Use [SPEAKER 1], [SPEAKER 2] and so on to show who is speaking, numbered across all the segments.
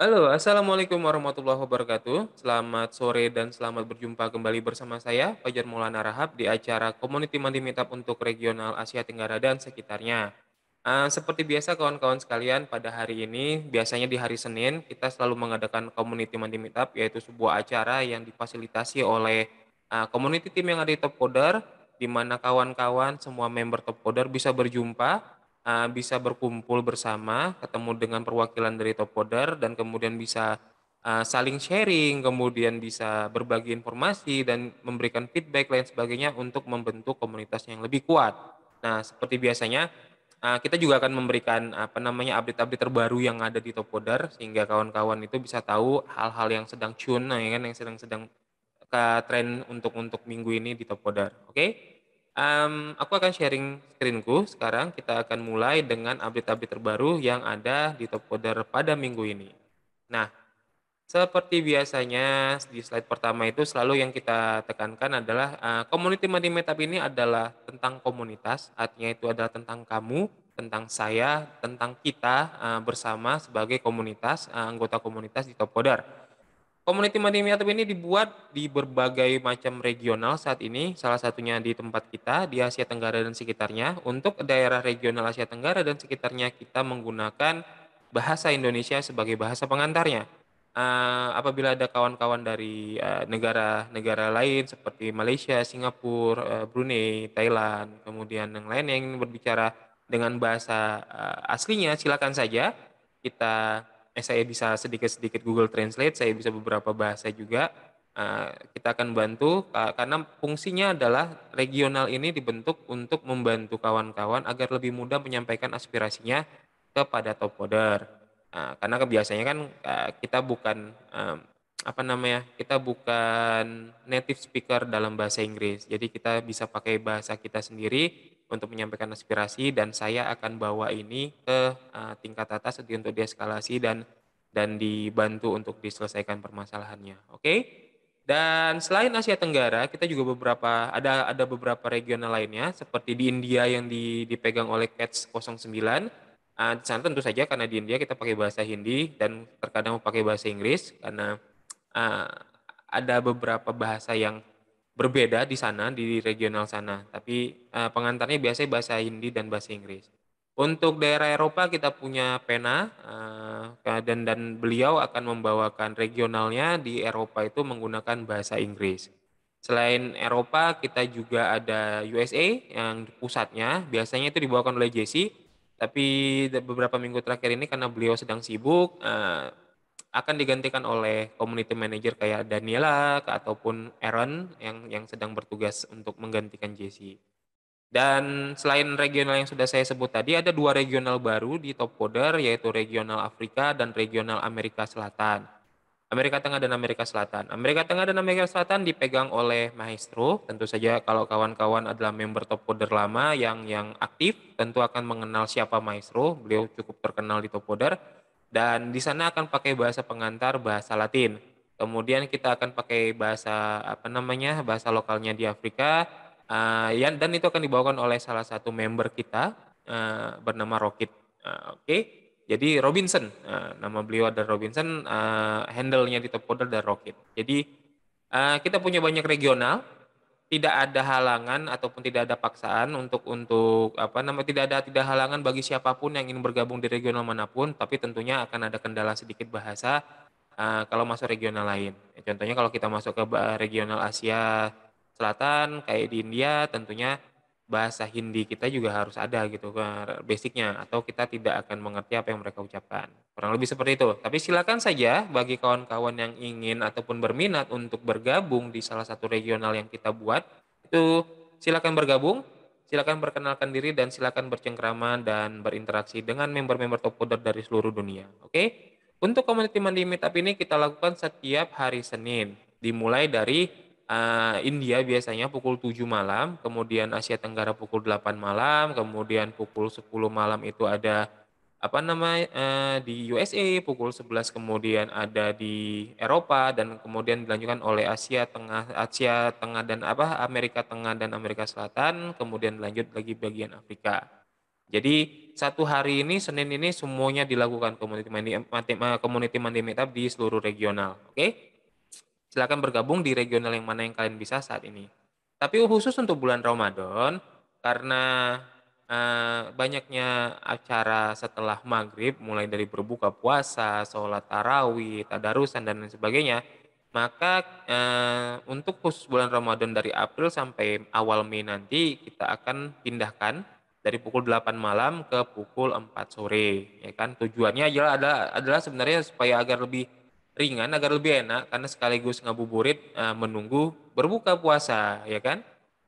[SPEAKER 1] Halo, assalamualaikum warahmatullahi wabarakatuh. Selamat sore dan selamat berjumpa kembali bersama saya, Fajar Maulana Rahab, di acara Community Monday Meetup untuk regional Asia Tenggara dan sekitarnya. Seperti biasa kawan-kawan sekalian, pada hari ini, biasanya di hari Senin, kita selalu mengadakan Community Monday Meetup, yaitu sebuah acara yang difasilitasi oleh community team yang ada di Top Coder, di mana kawan-kawan semua member Top Coder bisa berjumpa, bisa berkumpul bersama, ketemu dengan perwakilan dari top coder dan kemudian bisa, saling sharing, kemudian bisa berbagi informasi dan memberikan feedback lain sebagainya untuk membentuk komunitas yang lebih kuat. Nah, seperti biasanya, kita juga akan memberikan, apa namanya, update-update terbaru yang ada di top coder sehingga kawan-kawan itu bisa tahu hal-hal yang sedang tune, nah ya kan, yang sedang sedang tren untuk minggu ini di top coder, oke? Aku akan sharing screen-ku sekarang, kita akan mulai dengan update-update terbaru yang ada di Top Coder pada minggu ini. Nah, seperti biasanya di slide pertama itu selalu yang kita tekankan adalah, community money meetup ini adalah tentang komunitas, artinya itu adalah tentang kamu, tentang saya, tentang kita, bersama sebagai komunitas, anggota komunitas di Top Coder. Community Money Meetup ini dibuat di berbagai macam regional saat ini, salah satunya di tempat kita, di Asia Tenggara dan sekitarnya. Untuk daerah regional Asia Tenggara dan sekitarnya, kita menggunakan bahasa Indonesia sebagai bahasa pengantarnya. Apabila ada kawan-kawan dari negara-negara lain seperti Malaysia, Singapura, Brunei, Thailand, kemudian yang lain yang ingin berbicara dengan bahasa aslinya, silakan saja kita saya bisa sedikit-sedikit Google Translate, saya bisa beberapa bahasa juga. Kita akan bantu karena fungsinya adalah regional ini dibentuk untuk membantu kawan-kawan agar lebih mudah menyampaikan aspirasinya kepada top coder. Karena biasanya kan kita bukan apa namanya, kita bukan native speaker dalam bahasa Inggris. Jadi kita bisa pakai bahasa kita sendiri untuk menyampaikan aspirasi dan saya akan bawa ini ke tingkat atas untuk dieskalasi dan dibantu untuk diselesaikan permasalahannya. Oke? Dan selain Asia Tenggara, kita juga ada beberapa regional lainnya seperti di India yang dipegang oleh Catch 09. Di sana tentu saja karena di India kita pakai bahasa Hindi dan terkadang pakai bahasa Inggris karena Eee, ada beberapa bahasa yang berbeda di sana, di regional sana, tapi, pengantarnya biasanya bahasa Hindi dan bahasa Inggris. Untuk daerah Eropa kita punya PENA, dan beliau akan membawakan regionalnya di Eropa itu menggunakan bahasa Inggris. Selain Eropa, kita juga ada USA yang pusatnya, biasanya itu dibawakan oleh Jesse, tapi beberapa minggu terakhir ini karena beliau sedang sibuk, akan digantikan oleh community manager kayak Daniela ataupun Aaron yang sedang bertugas untuk menggantikan Jesse. Dan selain regional yang sudah saya sebut tadi, ada 2 regional baru di Top Coder, yaitu regional Afrika dan regional Amerika Selatan. Amerika Tengah dan Amerika Selatan. Amerika Tengah dan Amerika Selatan dipegang oleh Maestro. Tentu saja kalau kawan-kawan adalah member Top Coder lama yang aktif, tentu akan mengenal siapa Maestro. Beliau cukup terkenal di Top Coder. Dan di sana akan pakai bahasa pengantar bahasa Latin. Kemudian kita akan pakai bahasa apa namanya, bahasa lokalnya di Afrika, dan itu akan dibawakan oleh salah satu member kita, bernama Rockit, oke. Jadi Robinson, nama beliau adalah Robinson, handle-nya di top coder adalah Rockit. Jadi, kita punya banyak regional, tidak ada halangan ataupun tidak ada paksaan untuk apa namanya, tidak halangan bagi siapapun yang ingin bergabung di regional manapun, tapi tentunya akan ada kendala sedikit bahasa, kalau masuk regional lain. Contohnya kalau kita masuk ke regional Asia Selatan kayak di India, tentunya bahasa Hindi kita juga harus ada gitu, basic-nya atau kita tidak akan mengerti apa yang mereka ucapkan. Kurang lebih seperti itu. Tapi silakan saja bagi kawan-kawan yang ingin ataupun berminat untuk bergabung di salah satu regional yang kita buat, itu silakan bergabung, silakan perkenalkan diri dan silakan bercengkrama dan berinteraksi dengan member-member top coder dari seluruh dunia. Oke? Untuk community monthly meetup ini kita lakukan setiap hari Senin. Dimulai dari India biasanya pukul 7 malam, kemudian Asia Tenggara pukul 8 malam, kemudian pukul 10 malam itu ada apa namanya, di USA pukul 11 kemudian ada di Eropa dan kemudian dilanjutkan oleh Asia Tengah dan Amerika Tengah dan Amerika Selatan, kemudian lanjut lagi bagian Afrika. Jadi satu hari ini, Senin ini semuanya dilakukan community Monday Meetup di seluruh regional. Oke? Silakan bergabung di regional yang mana yang kalian bisa saat ini. Tapi khusus untuk bulan Ramadan, karena banyaknya acara setelah maghrib, mulai dari berbuka puasa, sholat tarawih, tadarusan, dan lain sebagainya, maka untuk khusus bulan Ramadan dari April sampai awal Mei nanti, kita akan pindahkan dari pukul 8 malam ke pukul 4 sore. Ya kan? Tujuannya adalah sebenarnya supaya agar lebih ringan, agar lebih enak, karena sekaligus ngabuburit menunggu berbuka puasa, ya kan?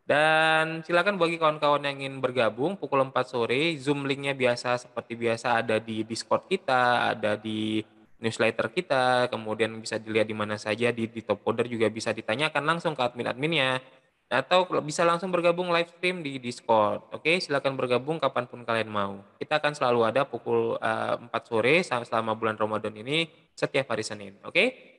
[SPEAKER 1] Dan silakan bagi kawan-kawan yang ingin bergabung pukul 4 sore, Zoom linknya biasa seperti biasa ada di Discord kita, ada di newsletter kita, kemudian bisa dilihat di mana saja, di top coder juga bisa ditanyakan langsung ke admin-adminnya, atau bisa langsung bergabung live stream di Discord. Oke, silakan bergabung kapanpun kalian mau. Kita akan selalu ada pukul 4 sore selama bulan Ramadan ini setiap hari Senin. Oke?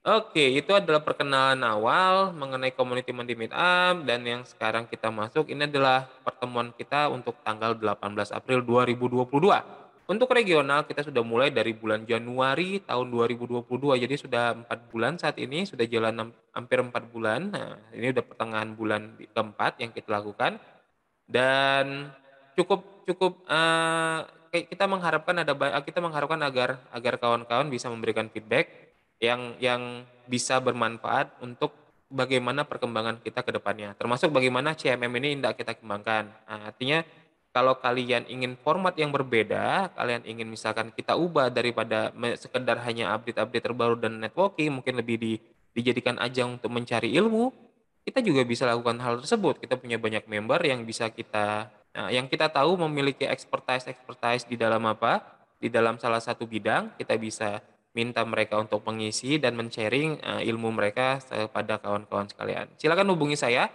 [SPEAKER 1] Oke, itu adalah perkenalan awal mengenai Community Monday Meetup, dan yang sekarang kita masuk ini adalah pertemuan kita untuk tanggal 18 April 2022. Untuk regional kita sudah mulai dari bulan Januari tahun 2022, jadi sudah 4 bulan saat ini, sudah jalan hampir 4 bulan. Nah, ini udah pertengahan bulan keempat yang kita lakukan, dan cukup cukup kita mengharapkan kita mengharapkan agar agar kawan-kawan bisa memberikan feedback yang bisa bermanfaat untuk bagaimana perkembangan kita ke depannya, termasuk bagaimana CMM ini hendak kita kembangkan. Nah, artinya kalau kalian ingin format yang berbeda, kalian ingin misalkan kita ubah daripada sekedar hanya update-update terbaru dan networking, mungkin lebih dijadikan ajang untuk mencari ilmu, kita juga bisa lakukan hal tersebut. Kita punya banyak member yang bisa yang kita tahu memiliki expertise di dalam apa? Di dalam salah satu bidang, kita bisa minta mereka untuk mengisi dan men-sharing ilmu mereka kepada kawan-kawan sekalian. Silakan hubungi saya.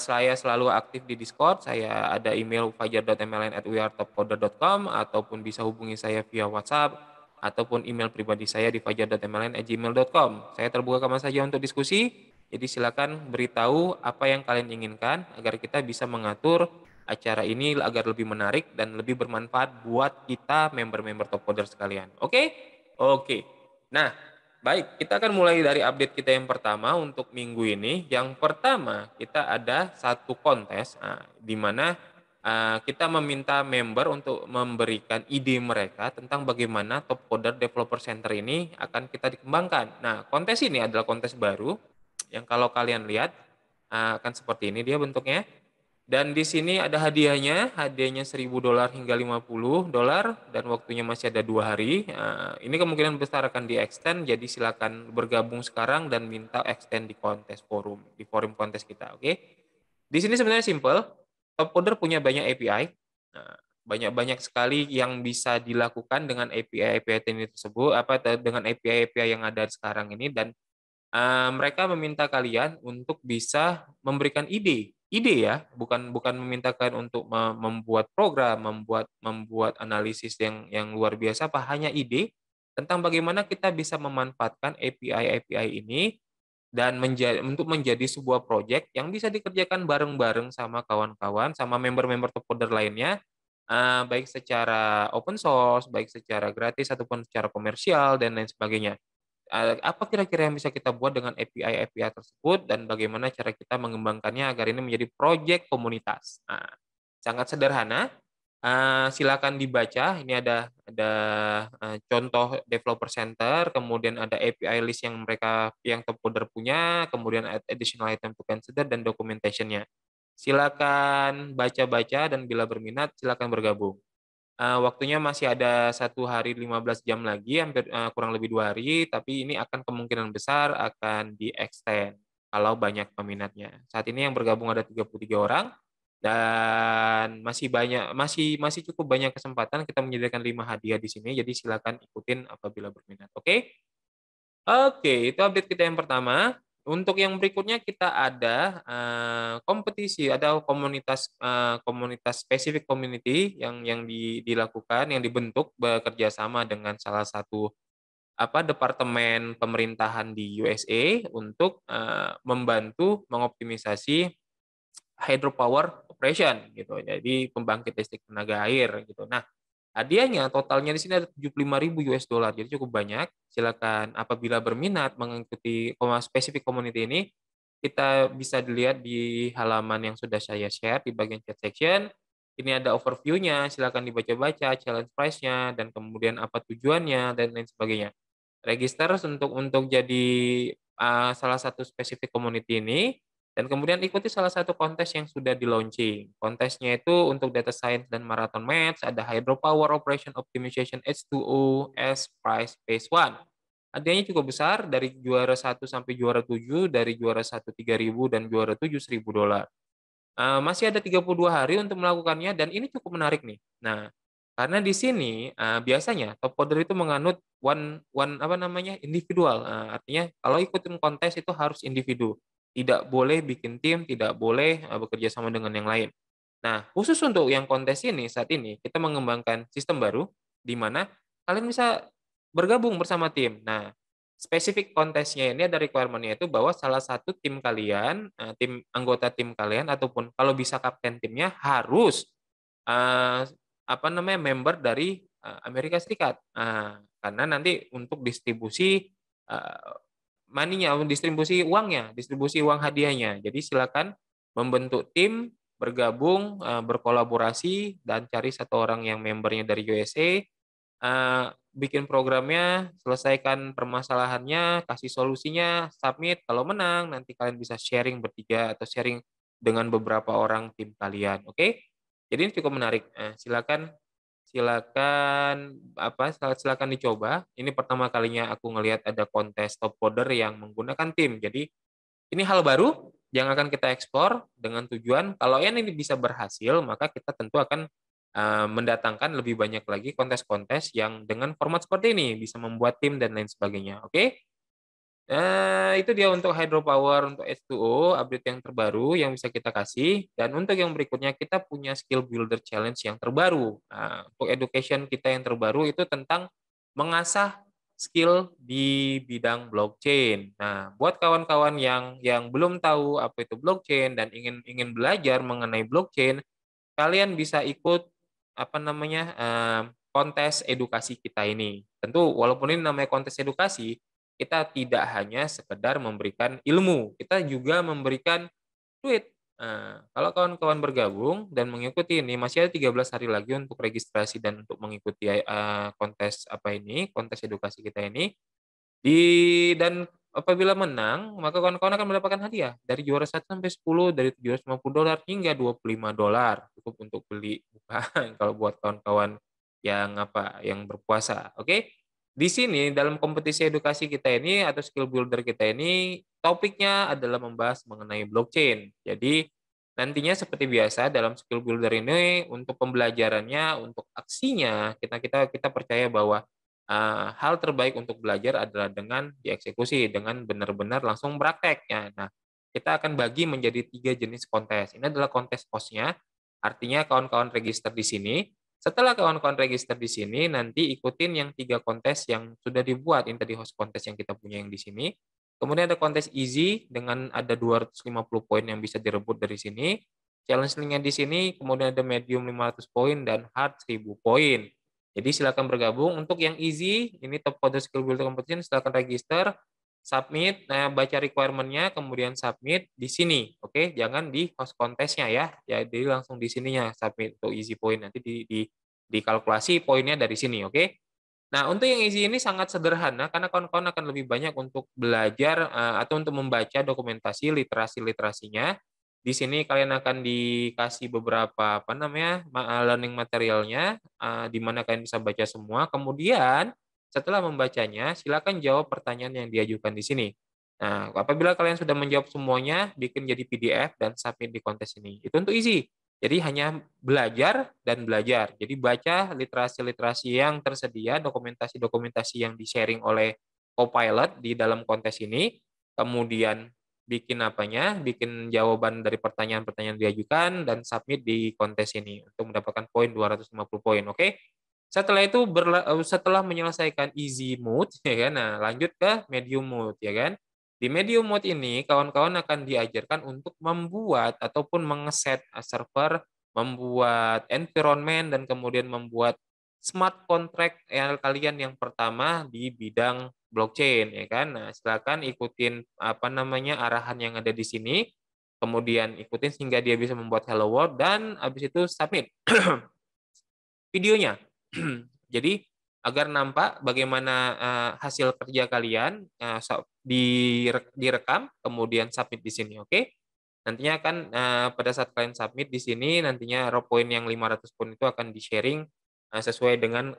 [SPEAKER 1] Saya selalu aktif di Discord. Saya ada email fajar.mln@wearetopcoder.com, ataupun bisa hubungi saya via WhatsApp ataupun email pribadi saya di fajar.mln@gmail.com. Saya terbuka kapan saja untuk diskusi. Jadi silakan beritahu apa yang kalian inginkan agar kita bisa mengatur acara ini agar lebih menarik dan lebih bermanfaat buat kita member-member Top Coder sekalian. Oke? Oke. Nah, baik, kita akan mulai dari update kita yang pertama untuk minggu ini. Yang pertama, kita ada satu kontes, di mana kita meminta member untuk memberikan ide mereka tentang bagaimana Top Coder Developer Center ini akan kita dikembangkan. Nah, kontes ini adalah kontes baru yang kalau kalian lihat akan seperti ini dia bentuknya. Dan di sini ada hadiahnya, hadiahnya $1.000 hingga $50, dan waktunya masih ada 2 hari. Ini kemungkinan besar akan di-extend, jadi silakan bergabung sekarang dan minta extend di forum kontes kita, oke? Di sini sebenarnya simple, Topcoder punya banyak API, banyak-banyak sekali yang bisa dilakukan dengan API-API ini tersebut, dengan API-API yang ada sekarang ini, dan mereka meminta kalian untuk bisa memberikan ide ya, bukan bukan meminta kalian untuk membuat program, membuat analisis yang luar biasa, apa hanya ide tentang bagaimana kita bisa memanfaatkan API-API ini dan untuk menjadi sebuah project yang bisa dikerjakan bareng-bareng sama kawan-kawan, sama member-member top coder lainnya, baik secara open source, baik secara gratis ataupun secara komersial dan lain sebagainya. Apa kira-kira yang bisa kita buat dengan API-API tersebut dan bagaimana cara kita mengembangkannya agar ini menjadi proyek komunitas. Nah, sangat sederhana, silakan dibaca. Ini ada contoh developer center, kemudian ada API list yang top coder punya, kemudian additional item to consider dan documentation-nya. Silakan baca-baca dan bila berminat silakan bergabung. Waktunya masih ada 1 hari 15 jam lagi, hampir kurang lebih 2 hari, tapi ini akan kemungkinan besar akan di-extend kalau banyak peminatnya. Saat ini yang bergabung ada 33 orang, dan masih cukup banyak kesempatan. Kita menyediakan 5 hadiah di sini, jadi silakan ikutin apabila berminat. Oke? Oke, itu update kita yang pertama. Untuk yang berikutnya kita ada kompetisi, ada komunitas spesifik community yang dilakukan, yang dibentuk bekerja sama dengan salah satu departemen pemerintahan di USA untuk membantu mengoptimisasi hydropower operation gitu. Jadi pembangkit listrik tenaga air gitu. Nah, hadiahnya totalnya di sini ada 75.000 US dollar. Jadi cukup banyak. Silakan apabila berminat mengikuti spesifik community ini, kita bisa dilihat di halaman yang sudah saya share di bagian chat section. Ini ada overview-nya, silakan dibaca-baca, challenge price-nya, dan kemudian apa tujuannya, dan lain sebagainya. Register untuk jadi salah satu spesifik community ini, dan kemudian ikuti salah satu kontes yang sudah di-launching. Kontesnya itu untuk data science dan marathon match, ada hydropower operation optimization H2O S prize phase 1. Hadiahnya cukup besar, dari juara 1 sampai juara 7, dari juara 1 3.000 dan juara 7 $1.000. Masih ada 32 hari untuk melakukannya dan ini cukup menarik nih. Nah, karena di sini, biasanya top coder itu menganut one one apa namanya, individual, artinya kalau ikutin kontes itu harus individu, tidak boleh bikin tim, tidak boleh, bekerja sama dengan yang lain. Nah, khusus untuk yang kontes ini, saat ini kita mengembangkan sistem baru, di mana kalian bisa bergabung bersama tim. Nah, spesifik kontesnya ini ada requirement-nya itu bahwa salah satu tim kalian, tim anggota tim kalian ataupun kalau bisa kapten timnya harus, eee, apa namanya, member dari, Amerika Serikat. Karena nanti untuk distribusi, eee, money-nya, distribusi uang hadiahnya. Jadi silakan membentuk tim, bergabung, berkolaborasi, dan cari satu orang yang membernya dari USA. Bikin programnya, selesaikan permasalahannya, kasih solusinya, submit, kalau menang nanti kalian bisa sharing bertiga atau sharing dengan beberapa orang tim kalian, oke? Jadi ini cukup menarik, silakan silakan silakan dicoba. Ini pertama kalinya aku ngelihat ada kontes top coder yang menggunakan tim. Jadi ini hal baru yang akan kita eksplor dengan tujuan kalau yang ini bisa berhasil, maka kita tentu akan, mendatangkan lebih banyak lagi kontes-kontes yang dengan format seperti ini, bisa membuat tim dan lain sebagainya, oke? Itu dia untuk hydropower, untuk H2O, update yang terbaru yang bisa kita kasih, dan untuk yang berikutnya kita punya skill builder challenge yang terbaru. Nah, untuk education kita yang terbaru itu tentang mengasah skill di bidang blockchain. Nah, buat kawan-kawan yang belum tahu apa itu blockchain dan ingin ingin belajar mengenai blockchain, kalian bisa ikut apa namanya, kontes edukasi kita ini. Tentu walaupun ini namanya kontes edukasi, kita tidak hanya sekedar memberikan ilmu, kita juga memberikan duit. Kalau kawan-kawan bergabung dan mengikuti ini, masih ada 13 hari lagi untuk registrasi dan untuk mengikuti, kontes apa ini, kontes edukasi kita ini. Dan apabila menang, maka kawan-kawan akan mendapatkan hadiah dari juara 1 sampai 10, dari $750 hingga $25, cukup untuk beli bukan kalau buat kawan-kawan yang berpuasa, oke? Di sini dalam kompetisi edukasi kita ini atau skill builder kita ini, topiknya adalah membahas mengenai blockchain. Jadi nantinya seperti biasa dalam skill builder ini untuk pembelajarannya, untuk aksinya, kita percaya bahwa hal terbaik untuk belajar adalah dengan dieksekusi, dengan benar-benar langsung praktek ya. Nah, kita akan bagi menjadi 3 jenis kontes. Ini adalah kontes posnya, artinya kawan-kawan register di sini. Setelah kawan-kawan register di sini, nanti ikutin yang 3 kontes yang sudah dibuat. Ini tadi host kontes yang kita punya yang di sini. Kemudian ada kontes easy dengan ada 250 poin yang bisa direbut dari sini. Challenge link-nya di sini, kemudian ada medium 500 poin dan hard 1.000 poin. Jadi silakan bergabung. Untuk yang easy, ini top code skill builder competition, silakan register, submit, nah baca requirement-nya, kemudian submit di sini, oke? Jangan di host kontesnya ya. Jadi langsung di sininya submit untuk easy point, nanti dikalkulasi poinnya dari sini, oke? Nah, untuk yang easy ini sangat sederhana karena kawan-kawan akan lebih banyak untuk belajar atau untuk membaca dokumentasi literasi-literasinya. Di sini kalian akan dikasih beberapa apa namanya learning materialnya, di mana kalian bisa baca semua. Kemudian setelah membacanya, silakan jawab pertanyaan yang diajukan di sini. Nah, apabila kalian sudah menjawab semuanya, bikin jadi PDF dan submit di kontes ini. Itu untuk easy. Jadi hanya belajar dan belajar. Jadi baca literasi-literasi yang tersedia, dokumentasi-dokumentasi yang di-sharing oleh Copilot di dalam kontes ini, kemudian bikin jawaban dari pertanyaan-pertanyaan yang diajukan dan submit di kontes ini untuk mendapatkan poin 250 poin, oke? Setelah itu setelah menyelesaikan easy mode ya kan, nah lanjut ke medium mode ya kan. Di medium mode ini, kawan-kawan akan diajarkan untuk membuat ataupun mengeset server, membuat environment, dan kemudian membuat smart contract kalian yang pertama di bidang blockchain, ya kan? Nah, silakan ikutin apa namanya arahan yang ada di sini, kemudian ikutin sehingga dia bisa membuat hello world dan habis itu submit videonya. Jadi agar nampak bagaimana hasil kerja kalian direkam kemudian submit di sini, oke? Nantinya akan pada saat kalian submit di sini nantinya raw point yang 500 poin itu akan di-sharing sesuai dengan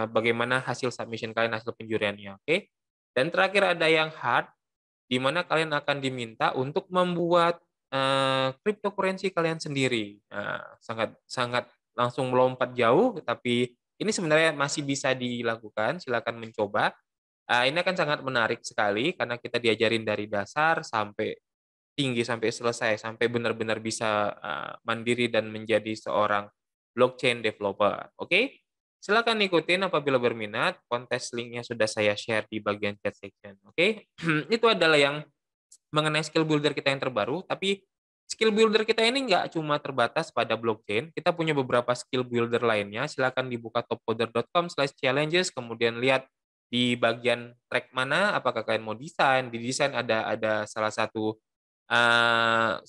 [SPEAKER 1] bagaimana hasil submission kalian, hasil penjuriannya, oke? Dan terakhir ada yang hard, di mana kalian akan diminta untuk membuat cryptocurrency kalian sendiri. Nah, sangat sangat langsung melompat jauh, tapi ini sebenarnya masih bisa dilakukan. Silakan mencoba. Ini akan sangat menarik sekali karena kita diajarin dari dasar sampai tinggi sampai selesai sampai benar-benar bisa mandiri dan menjadi seorang blockchain developer. Oke? Silakan ikutin apabila berminat. Kontes linknya sudah saya share di bagian chat section. Oke? Itu adalah yang mengenai skill builder kita yang terbaru, tapi skill builder kita ini nggak cuma terbatas pada blockchain, kita punya beberapa skill builder lainnya. Silakan dibuka topcoder.com/challenges, kemudian lihat di bagian track mana, apakah kalian mau desain. Di desain ada salah satu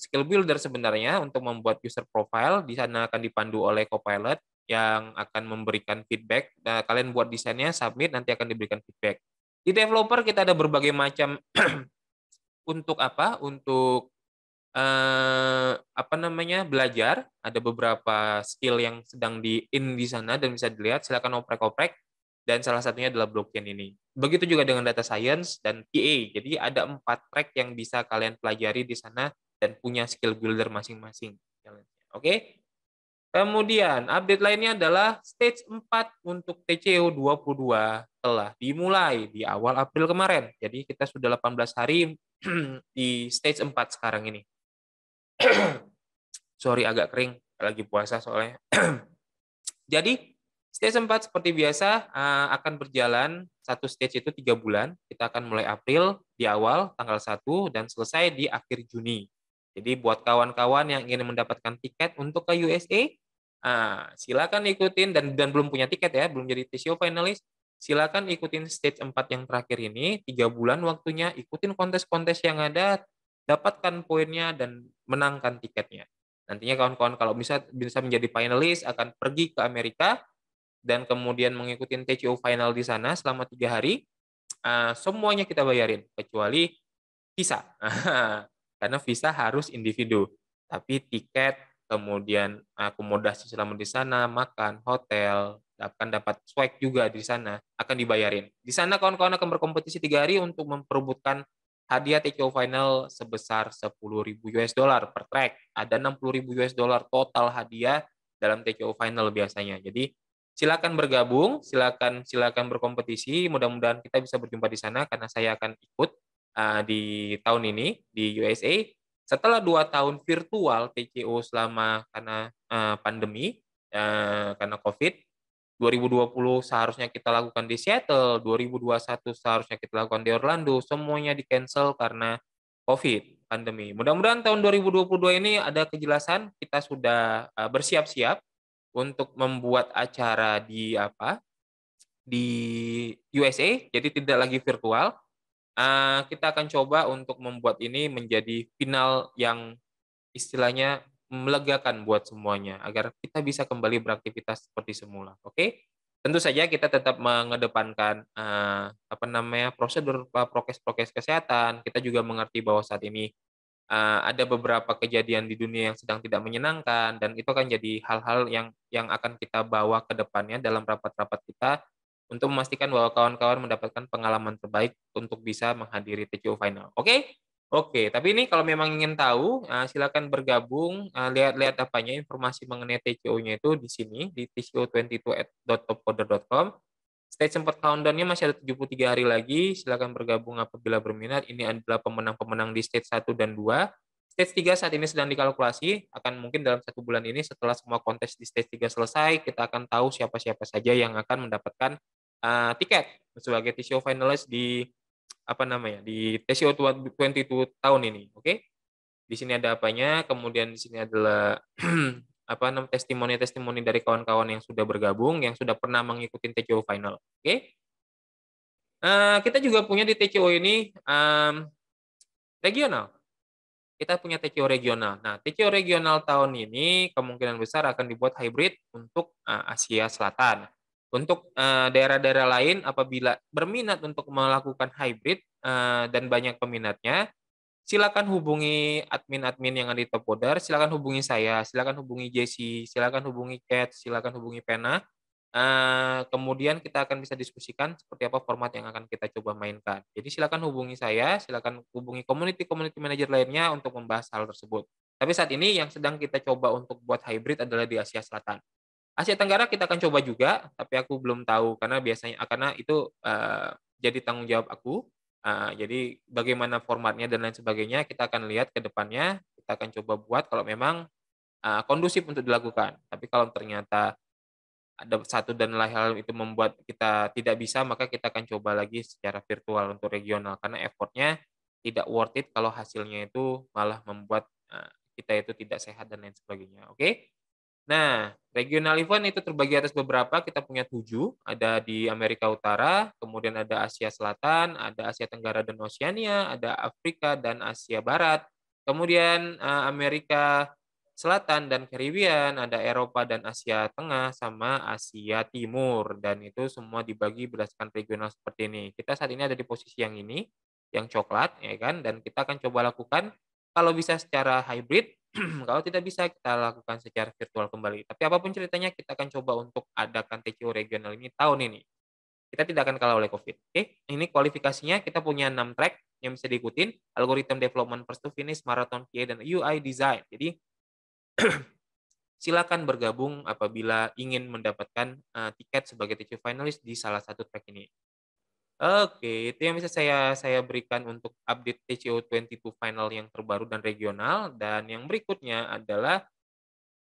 [SPEAKER 1] skill builder sebenarnya untuk membuat user profile. Di sana akan dipandu oleh Copilot yang akan memberikan feedback. Nah, kalian buat desainnya, submit, nanti akan diberikan feedback. Di developer kita ada berbagai macam untuk apa? Untuk apa namanya, belajar, ada beberapa skill yang sedang di sana dan bisa dilihat, silakan oprek-oprek, dan salah satunya adalah blockchain ini. Begitu juga dengan data science dan TA, jadi ada 4 track yang bisa kalian pelajari di sana dan punya skill builder masing-masing. Oke? Kemudian update lainnya adalah stage 4 untuk TCO 22 telah dimulai di awal April kemarin. Jadi kita sudah 18 hari di stage 4 sekarang ini. Sorry agak kering, lagi puasa soalnya. Jadi stage 4 seperti biasa akan berjalan satu stage itu 3 bulan. Kita akan mulai April di awal tanggal 1 dan selesai di akhir Juni. Jadi buat kawan-kawan yang ingin mendapatkan tiket untuk ke USA, silakan ikutin dan belum punya tiket ya, belum jadi TCO finalis, silakan ikutin stage 4 yang terakhir ini, 3 bulan waktunya, ikutin kontes-kontes yang ada, dapatkan poinnya dan menangkan tiketnya. Nantinya kawan-kawan kalau bisa menjadi finalis akan pergi ke Amerika dan kemudian mengikuti TCO final di sana selama 3 hari. Semuanya kita bayarin kecuali visa. Karena visa harus individu. Tapi tiket, kemudian akomodasi selama di sana, makan, hotel, akan dapat swag juga di sana, akan dibayarin. Di sana kawan-kawan akan berkompetisi 3 hari untuk memperebutkan hadiah TKO final sebesar 10.000 US dollar per track. Ada 60.000 US dollar total hadiah dalam TKO final biasanya. Jadi silakan bergabung, silakan berkompetisi. Mudah-mudahan kita bisa berjumpa di sana karena saya akan ikut di tahun ini di USA. Setelah 2 tahun virtual TCO selama karena pandemi, karena COVID, 2020 seharusnya kita lakukan di Seattle, 2021 seharusnya kita lakukan di Orlando, semuanya di-cancel karena COVID, pandemi. Mudah-mudahan tahun 2022 ini ada kejelasan, kita sudah bersiap-siap untuk membuat acara di di USA, jadi tidak lagi virtual. Kita akan coba untuk membuat ini menjadi final yang istilahnya melegakan buat semuanya, agar kita bisa kembali beraktivitas seperti semula, oke? Tentu saja kita tetap mengedepankan, apa namanya, prosedur, prokes-prokes kesehatan. Kita juga mengerti bahwa saat ini, ada beberapa kejadian di dunia yang sedang tidak menyenangkan, dan itu akan jadi hal-hal yang akan kita bawa ke depannya dalam rapat-rapat kita, untuk memastikan bahwa kawan-kawan mendapatkan pengalaman terbaik untuk bisa menghadiri TCO final, oke? Oke, tapi ini kalau memang ingin tahu, silakan bergabung, lihat-lihat apanya, informasi mengenai TCO-nya itu di sini, di tco22@topcoder.com. Stage 4 countdown-nya masih ada 73 hari lagi, silakan bergabung apabila berminat. Ini adalah pemenang-pemenang di stage 1 dan 2. Stage 3 saat ini sedang dikalkulasi, akan mungkin dalam 1 bulan ini setelah semua kontes di stage 3 selesai, kita akan tahu siapa-siapa saja yang akan mendapatkan tiket sebagai TCO finalis di apa namanya, di TCO 22 tahun ini, oke? Di sini ada apanya, kemudian di sini adalah apa namanya, testimoni-testimoni dari kawan-kawan yang sudah bergabung, yang sudah pernah mengikuti TCO final, oke? Kita juga punya di TCO ini, regional. Kita punya TCO regional. Nah, TCO regional tahun ini kemungkinan besar akan dibuat hybrid untuk, Asia Selatan. Untuk, daerah-daerah lain apabila berminat untuk melakukan hybrid, dan banyak peminatnya, silakan hubungi admin-admin yang ada di Topoder, silakan hubungi saya, silakan hubungi Jesse, silakan hubungi Cat, silakan hubungi Pena. Kemudian kita akan bisa diskusikan seperti apa format yang akan kita coba mainkan. Jadi silakan hubungi saya, silakan hubungi community manager lainnya untuk membahas hal tersebut. Tapi saat ini yang sedang kita coba untuk buat hybrid adalah di Asia Selatan. Asia Tenggara kita akan coba juga, tapi aku belum tahu karena itu, jadi tanggung jawab aku. Jadi bagaimana formatnya dan lain sebagainya kita akan lihat ke depannya, kita akan coba buat kalau memang, kondusif untuk dilakukan. Tapi kalau ternyata ada satu dan lain hal itu membuat kita tidak bisa, maka kita akan coba lagi secara virtual untuk regional, karena effort-nya tidak worth it kalau hasilnya itu malah membuat, kita itu tidak sehat dan lain sebagainya, oke? Nah, regional event itu terbagi atas beberapa, kita punya 7, ada di Amerika Utara, kemudian ada Asia Selatan, ada Asia Tenggara dan Oseania, ada Afrika dan Asia Barat, kemudian, Amerika Selatan dan Caribbean, ada Eropa dan Asia Tengah, sama Asia Timur, dan itu semua dibagi berdasarkan regional seperti ini. Kita saat ini ada di posisi yang ini, yang coklat, ya kan, dan kita akan coba lakukan kalau bisa secara hybrid, kalau tidak bisa kita lakukan secara virtual kembali. Tapi apapun ceritanya kita akan coba untuk adakan TCO regional ini tahun ini. Kita tidak akan kalah oleh Covid, oke? Ini kualifikasinya kita punya 6 track yang bisa diikutin, algorithm development first to finish, marathon QA, dan UI design. Jadi silakan bergabung apabila ingin mendapatkan, tiket sebagai TCO finalis di salah satu track ini. Oke, itu yang bisa saya berikan untuk update TCO 22 final yang terbaru dan regional, dan yang berikutnya adalah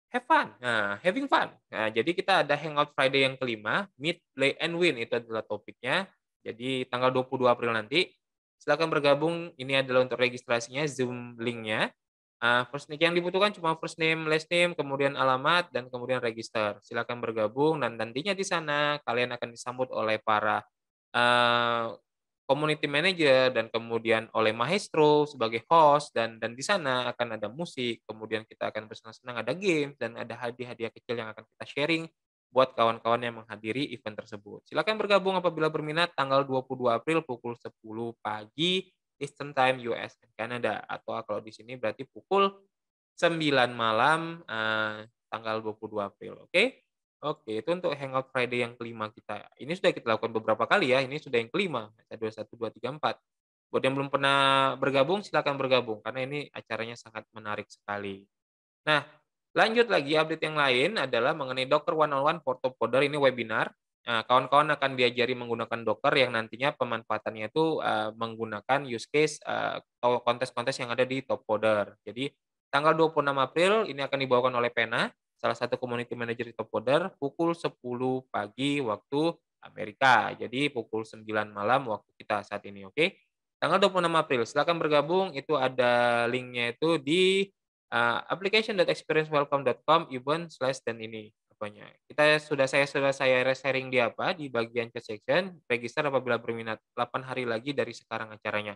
[SPEAKER 1] have fun. Nah, having fun. Nah, jadi kita ada Hangout Friday yang kelima, Meet, Play, and Win itu adalah topiknya. Jadi tanggal 22 April nanti. Silakan bergabung. Ini adalah untuk registrasinya, Zoom link-nya. First name yang dibutuhkan cuma first name, last name, kemudian alamat, dan kemudian register. Silakan bergabung dan nantinya di sana kalian akan disambut oleh para eh, community manager dan kemudian oleh maestro sebagai host, dan di sana akan ada musik, kemudian kita akan bersenang-senang, ada game dan ada hadiah-hadiah kecil yang akan kita sharing buat kawan-kawan yang menghadiri event tersebut. Silakan bergabung apabila berminat tanggal 22 April pukul 10 pagi Eastern Time US dan Canada, atau kalau di sini berarti pukul 9 malam tanggal 22 April. Oke? Oke, itu untuk Hangout Friday yang kelima kita. Ini sudah kita lakukan beberapa kali ya, ini sudah yang kelima. 1, 2, 3, 4. Buat yang belum pernah bergabung, silakan bergabung, karena ini acaranya sangat menarik sekali. Nah, lanjut lagi update yang lain adalah mengenai Docker 101 for Top Coder, ini webinar. Nah, kawan-kawan akan diajari menggunakan Docker yang nantinya pemanfaatannya itu menggunakan use case atau kontes-kontes yang ada di Top Coder. Jadi tanggal 26 April ini akan dibawakan oleh Pena, salah satu community manager di Top Coder, pukul 10 pagi waktu Amerika. Jadi pukul 9 malam waktu kita saat ini, oke? Tanggal 26 April, silakan bergabung, itu ada linknya itu di application.experiencewelcome.com event slash dan ini apanya. Saya sudah sharing di apa di bagian chat section, register apabila berminat 8 hari lagi dari sekarang acaranya.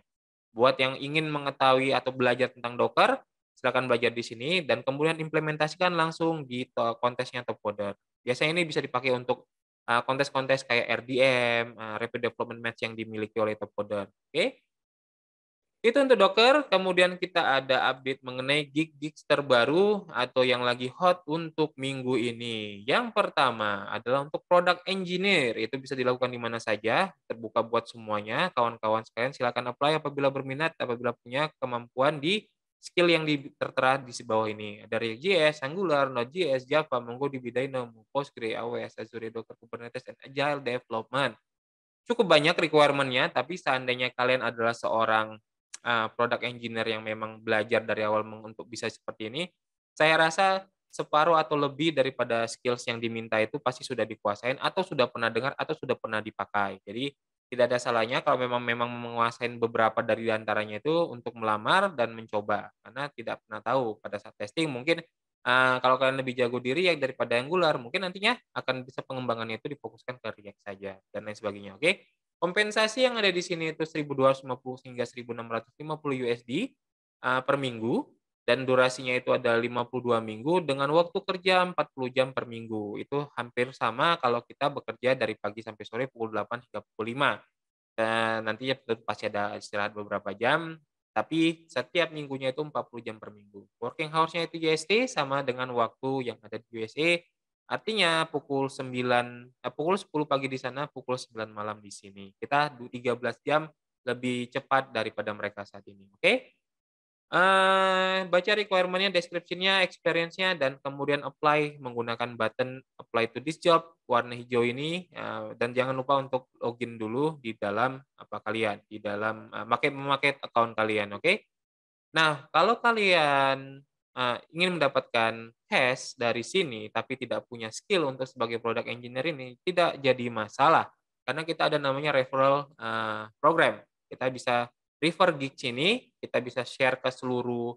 [SPEAKER 1] Buat yang ingin mengetahui atau belajar tentang Docker, silakan belajar di sini dan kemudian implementasikan langsung di kontesnya Top Coder. Biasanya ini bisa dipakai untuk kontes-kontes kayak RDM, Rapid Development Match yang dimiliki oleh Top Coder. Oke? Itu untuk Docker, kemudian kita ada update mengenai gig-gigs terbaru atau yang lagi hot untuk minggu ini. Yang pertama adalah untuk product engineer, itu bisa dilakukan di mana saja, terbuka buat semuanya. Kawan-kawan sekalian silakan apply apabila berminat, apabila punya kemampuan di skill yang tertera di bawah ini. Ada React.js, Angular, Node.js, Java, MongoDB, Dynamo, Postgre, AWS, Azure, Docker, Kubernetes, dan Agile Development. Cukup banyak requirement-nya, tapi seandainya kalian adalah seorang product engineer yang memang belajar dari awal untuk bisa seperti ini, saya rasa separuh atau lebih daripada skills yang diminta itu pasti sudah dikuasain atau sudah pernah dengar atau sudah pernah dipakai. Jadi Tidak ada salahnya kalau memang menguasai beberapa dari antaranya itu untuk melamar dan mencoba, karena tidak pernah tahu pada saat testing mungkin, kalau kalian lebih jago di React daripada Angular, mungkin nantinya akan bisa pengembangannya itu difokuskan ke React saja dan lain sebagainya, oke? Kompensasi yang ada di sini itu 1.250 hingga 1.650 USD, per minggu dan durasinya itu ada 52 minggu dengan waktu kerja 40 jam per minggu. Itu hampir sama kalau kita bekerja dari pagi sampai sore pukul 8 hingga pukul 5. Dan nantinya tetap pasti ada istirahat beberapa jam, tapi setiap minggunya itu 40 jam per minggu. Working hours-nya itu USD sama dengan waktu yang ada di USA, artinya pukul 10 pagi di sana, pukul 9 malam di sini. Kita 13 jam lebih cepat daripada mereka saat ini, oke? Baca requirement-nya, description-nya, experience-nya, dan kemudian apply menggunakan button apply to this job warna hijau ini, dan jangan lupa untuk login dulu di dalam kalian, di dalam memakai account kalian, oke? Nah, kalau kalian, ingin mendapatkan cash dari sini, tapi tidak punya skill untuk sebagai product engineer ini, tidak jadi masalah, karena kita ada namanya referral, program. Kita bisa refer gigs ini, kita bisa share ke seluruh,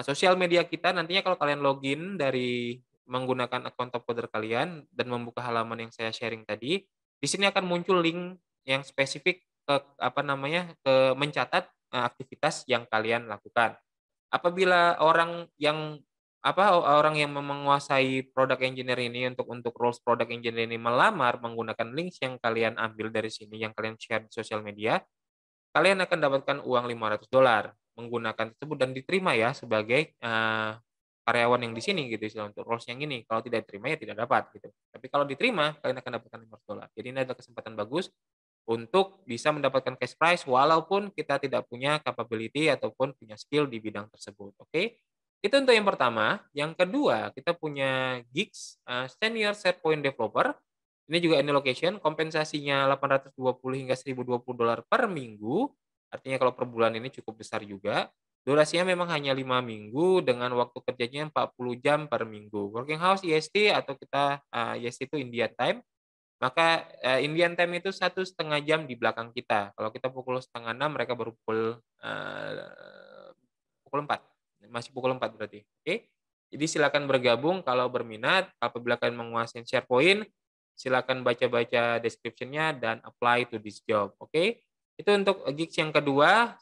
[SPEAKER 1] sosial media kita. Nantinya kalau kalian login dari menggunakan akun top coder kalian dan membuka halaman yang saya sharing tadi, di sini akan muncul link yang spesifik ke mencatat, aktivitas yang kalian lakukan. Apabila orang yang menguasai product engineer ini untuk roles product engineer ini melamar menggunakan links yang kalian ambil dari sini, yang kalian share di sosial media, kalian akan dapatkan uang $500 menggunakan tersebut dan diterima ya sebagai, karyawan yang di sini gitu istilah untuk roles yang ini. Kalau tidak diterima ya tidak dapat gitu. Tapi kalau diterima, kalian akan dapatkan $500. Jadi ini adalah kesempatan bagus untuk bisa mendapatkan cash prize walaupun kita tidak punya capability ataupun punya skill di bidang tersebut, oke? Itu untuk yang pertama. Yang kedua, kita punya gigs, senior SharePoint developer. Ini juga any location, kompensasinya 820 hingga $1.020 per minggu. Artinya kalau per bulan ini cukup besar juga. Durasinya memang hanya 5 minggu dengan waktu kerjanya 40 jam per minggu. Working hours IST atau kita, IST itu Indian time. Maka, Indian time itu 1,5 jam di belakang kita. Kalau kita pukul setengah 6, mereka baru pukul 4. Masih pukul 4 berarti, oke? Jadi silakan bergabung kalau berminat, apabila kalian menguasai SharePoint, silakan baca-baca description-nya dan apply to this job, oke? Itu untuk gigs yang kedua.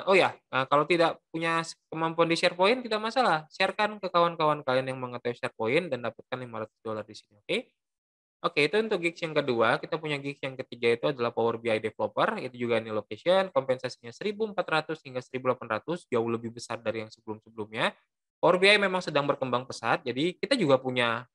[SPEAKER 1] Oh ya, kalau tidak punya kemampuan di SharePoint tidak masalah, share-kan ke kawan-kawan kalian yang mengetahui SharePoint dan dapatkan $500 di sini, oke? Oke, itu untuk gigs yang kedua. Kita punya gigs yang ketiga itu adalah Power BI developer, itu juga ini location, kompensasinya 1.400 hingga 1.800, jauh lebih besar dari yang sebelum-sebelumnya. Power BI memang sedang berkembang pesat, jadi kita juga punya,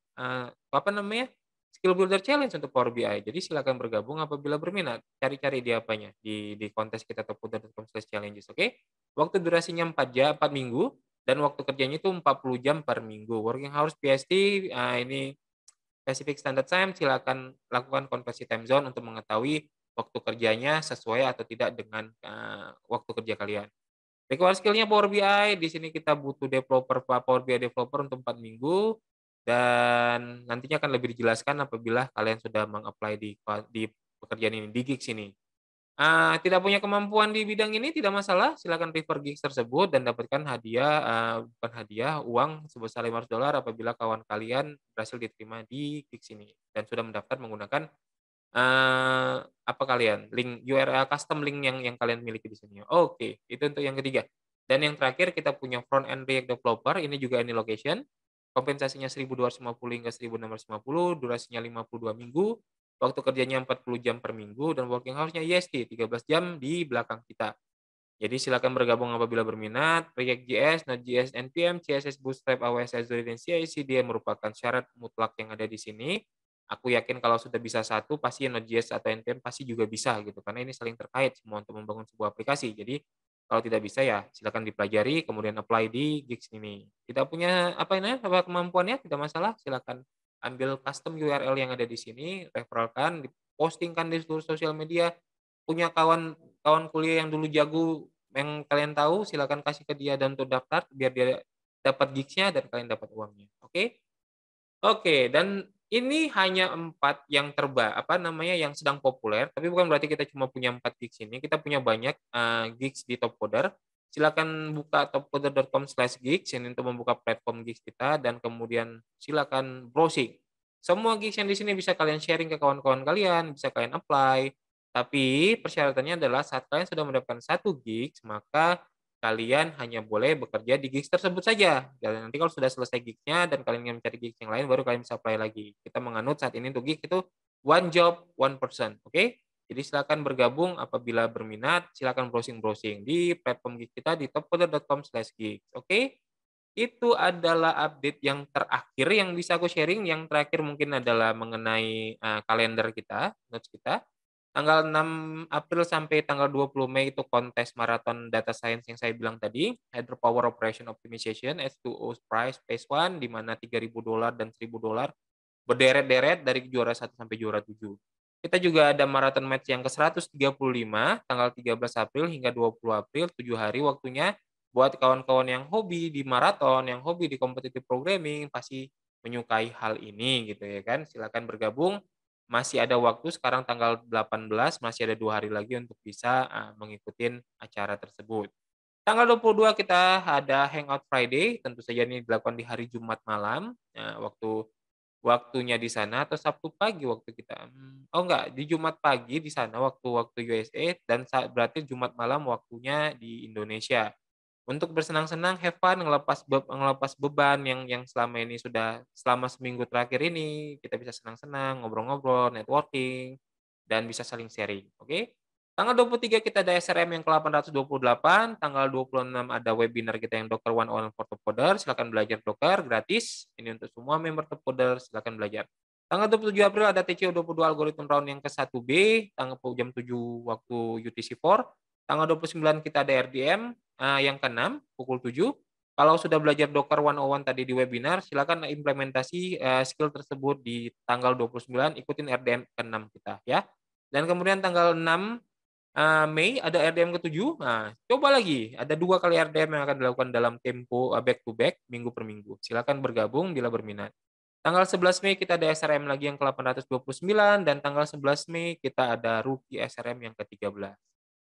[SPEAKER 1] skill builder challenge untuk Power BI. Jadi silakan bergabung apabila berminat. Cari-cari di apanya, di kontes kita topcoder.com/challenges, oke? Waktu durasinya 4 jam, 4 minggu, dan waktu kerjanya itu 40 jam per minggu. Working hours PST, ini Pacific Standard Time, silakan lakukan konversi time zone untuk mengetahui waktu kerjanya sesuai atau tidak dengan, waktu kerja kalian. Require skill-nya Power BI, di sini kita butuh Power BI developer untuk 4 minggu, dan nantinya akan lebih dijelaskan apabila kalian sudah meng-apply di pekerjaan ini, di gigs ini. Tidak punya kemampuan di bidang ini tidak masalah, silakan refer gigs tersebut dan dapatkan hadiah, bukan hadiah, uang sebesar $500 apabila kawan kalian berhasil diterima di gigs ini dan sudah mendaftar menggunakan, link URL custom link yang kalian miliki di sini. Oke, itu untuk yang ketiga. Dan yang terakhir kita punya front end React developer, ini juga any location, kompensasinya 1.250 hingga 1.650, durasinya 52 minggu, waktu kerjanya 40 jam per minggu, dan working hours-nya IST 13 jam di belakang kita. Jadi silakan bergabung apabila berminat. React.js, Node.js, NPM, CSS, Bootstrap, AWS, Azure, dan CI/CD merupakan syarat mutlak yang ada di sini. Aku yakin kalau sudah bisa satu, pasti Node.js atau NPM pasti juga bisa gitu, karena ini saling terkait semua untuk membangun sebuah aplikasi. Jadi kalau tidak bisa ya silakan dipelajari, kemudian apply di gigs ini. Tidak punya kemampuannya tidak masalah, silakan ambil custom URL yang ada di sini, referralkan, dipostingkan di seluruh sosial media. Punya kawan kawan kuliah yang dulu jago, yang kalian tahu, silakan kasih ke dia dan untuk daftar biar dia dapat gigs-nya dan kalian dapat uangnya, oke? Oke, dan Ini hanya 4 yang apa namanya, yang sedang populer, tapi bukan berarti kita cuma punya 4 gigs ini, kita punya banyak, gigs di Topcoder. Silakan buka topcoder.com/gigs ini untuk membuka platform gigs kita dan kemudian silakan browsing. Semua gigs yang di sini bisa kalian sharing ke kawan-kawan kalian, bisa kalian apply, tapi persyaratannya adalah saat kalian sudah mendapatkan 1 gigs, maka kalian hanya boleh bekerja di gigs tersebut saja. Dan nanti kalau sudah selesai gigs-nya dan kalian ingin mencari gigs yang lain, baru kalian bisa apply lagi. Kita menganut saat ini untuk gigs itu one job, one person. Oke? Jadi silakan bergabung apabila berminat, silakan browsing-browsing di platform gigs kita di topcoder.com/gigs. Oke? Itu adalah update yang terakhir yang bisa aku sharing. Yang terakhir mungkin adalah mengenai, kalender kita, notes kita. Tanggal 6 April sampai tanggal 20 Mei itu kontes maraton data science yang saya bilang tadi, Hydropower Operation Optimization, H2O Prize Phase 1, di mana $3.000 dan $1.000 berderet-deret dari juara 1 sampai juara 7. Kita juga ada marathon match yang ke-135, tanggal 13 April hingga 20 April, 7 hari waktunya. Buat kawan-kawan yang hobi di maraton, yang hobi di competitive programming, pasti menyukai hal ini gitu ya kan. Silakan bergabung, masih ada waktu sekarang tanggal 18, masih ada 2 hari lagi untuk bisa, mengikuti acara tersebut. Tanggal 22 kita ada Hangout Friday, tentu saja ini dilakukan di hari Jumat malam, waktunya di sana atau Sabtu pagi waktu kita, oh enggak, di Jumat pagi di sana waktu waktu USA dan berarti Jumat malam waktunya di Indonesia. Untuk bersenang-senang, have fun, ngelepas beban yang selama ini selama seminggu terakhir ini, kita bisa senang-senang, ngobrol-ngobrol, networking, dan bisa saling sharing, oke? Tanggal 23 kita ada SRM yang ke-828, tanggal 26 ada webinar kita yang Docker 101 for Top Coder, silakan belajar Docker gratis, ini untuk semua member Top Coder, silakan belajar. Tanggal 27 April ada TCO22 algorithm round yang ke-1B, tanggal jam 7 waktu UTC4. Tanggal 29 kita ada RDM, yang ke-6 pukul 7. Kalau sudah belajar Docker 101 tadi di webinar, silakan implementasi, skill tersebut di tanggal 29, ikutin RDM ke-6 kita ya. Dan kemudian tanggal 6 Mei ada RDM ke-7. Nah, coba lagi, ada 2 kali RDM yang akan dilakukan dalam tempo, back to back, minggu per minggu. Silakan bergabung bila berminat. Tanggal 11 Mei kita ada SRM lagi yang ke-829 dan tanggal 11 Mei kita ada Rookie SRM yang ke-13.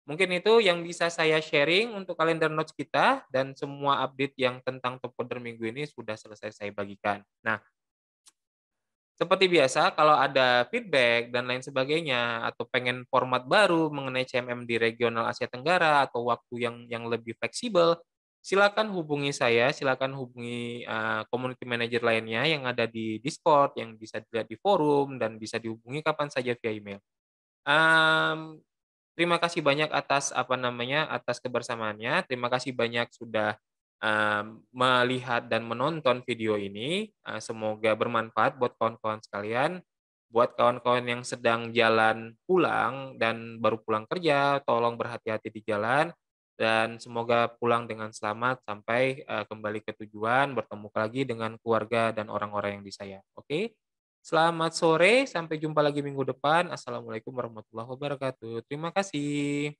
[SPEAKER 1] Mungkin itu yang bisa saya sharing untuk kalender notes kita dan semua update yang tentang Top Coder minggu ini sudah selesai saya bagikan. Nah, seperti biasa, kalau ada feedback dan lain sebagainya, atau pengen format baru mengenai CMM di regional Asia Tenggara, atau waktu yang lebih fleksibel, silakan hubungi saya, silakan hubungi community manager lainnya yang ada di Discord, yang bisa dilihat di forum, dan bisa dihubungi kapan saja via email. Mmm, Terima kasih banyak atas, apa namanya, atas kebersamaannya. Terima kasih banyak sudah, melihat dan menonton video ini, semoga bermanfaat buat kawan-kawan sekalian. Buat kawan-kawan yang sedang jalan pulang dan baru pulang kerja, tolong berhati-hati di jalan, dan semoga pulang dengan selamat sampai, kembali ke tujuan, bertemu lagi dengan keluarga dan orang-orang yang disayang, oke? Selamat sore, sampai jumpa lagi minggu depan. Assalamualaikum warahmatullahi wabarakatuh. Terima kasih.